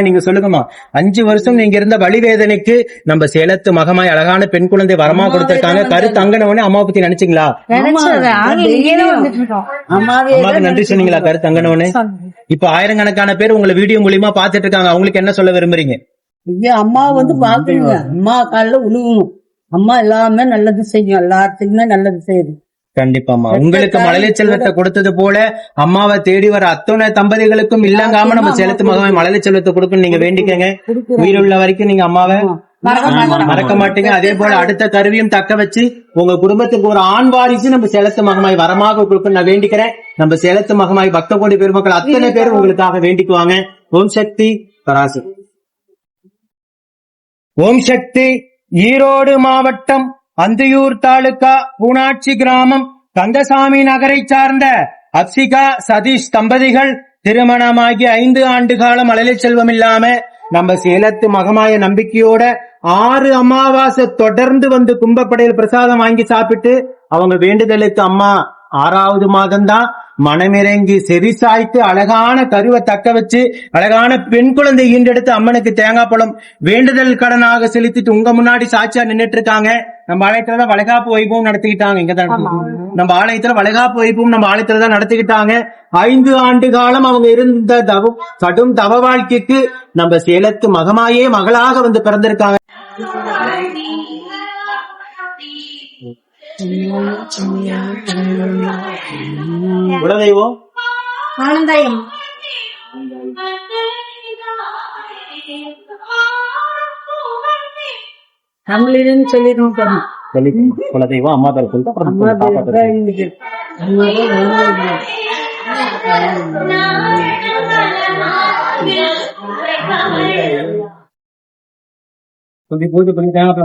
நீங்க சொல்லுங்கம்மா, 5 வருஷம் நீங்க இருந்த வலி வேதனைக்கு நம்ம சேலத்து மகமாய் அழகான பெண் குழந்தை வரமா கொடுத்திருக்காங்க. கருத்தங்கனவனே அம்மாவை பத்தி நினைச்சீங்களா? அம்மாவுக்கு நன்றி சொன்னீங்களா? கருத்தங்கனவனே இப்ப ஆயிரக்கணக்கான பேர் உங்களை வீடியோ மூலியமா பாத்துட்டு இருக்காங்க. அவங்களுக்கு என்ன சொல்ல விரும்புறீங்க? அம்மா பாக்குறீங்க, அம்மா காலில் உழுவணும். அம்மா எல்லாமே நல்லது செய்யும், எல்லாத்துக்குமே நல்லது செய்யுது. கண்டிப்பாமா. உங்களுக்கு மழலை செல்வத்தை கொடுத்தது போல அம்மாவை தேடி வர அத்தனை தம்பதிகளுக்கும் இல்லங்காம நம்ம சேலத்து மகமாய் மழலை செல்வத்தை கொடுக்கணும். நீங்க வேண்டிக்கங்க. உயிருள்ள வரைக்கும் நீங்க அம்மாவை மறக்க மாட்டீங்க. அதே போல அடுத்த கருவியும் தக்க வச்சு உங்க குடும்பத்துக்கு ஒரு ஆண் வாரிசு நம்ம சேலத்து மகமாய் வரமாக கொடுக்கணும் நான் வேண்டிக்கிறேன். நம்ம சேலத்து மகமாய் பக்த கோடி பெருமக்கள் அத்தனை பேரும் உங்களுக்காக வேண்டிக்குவாங்க. ஓம் சக்தி பராசக்தி. ஓம் சக்தி. ஈரோடு மாவட்டம் அந்தியூர் தாலுகா பூனாட்சி கிராமம் கந்தசாமி நகரை சார்ந்த அப்சிகா சதீஷ் தம்பதிகள் திருமணமாகி 5 ஆண்டு காலம் மழலை செல்வம் இல்லாம நம்ம சேலத்து மகமாய நம்பிக்கையோட 6 அமாவாசை தொடர்ந்து வந்து கும்பப்படையில் பிரசாதம் வாங்கி சாப்பிட்டு அவங்க வேண்டுதலுக்கு அம்மா 6வது மாதம்தான் மனமிறங்கி செவிசாய்த்து அழகான கருவை தக்க வச்சு அழகான பெண் குழந்தை ஈண்டெடுத்து அம்மனுக்கு தேங்காய் பழம் வேண்டுதல் கடனாக செலுத்திட்டு உங்க முன்னாடி சாட்சியா நின்றுட்டு இருக்காங்க. நம்ம ஆலயத்துலதான் வளைகாப்பு வைபவம் நடத்திக்கிட்டாங்க. இங்கதான் நம்ம ஆலயத்துல வளைகாப்பு வைபவம் நம்ம ஆலயத்துலதான் நடத்திக்கிட்டாங்க. 5 ஆண்டு காலம் அவங்க இருந்த கடும் தவ வாழ்க்கைக்கு நம்ம சேலத்து மகமாயே மகளாக வந்து பிறந்திருக்காங்க. குலதெய்வம் ஆனந்தாயம். தமிழிலும் சொல்லிடுவோம். குலதெய்வம் அம்மா பேர் சொல்லிட்டு பூஜை பண்ணி தேங்காய்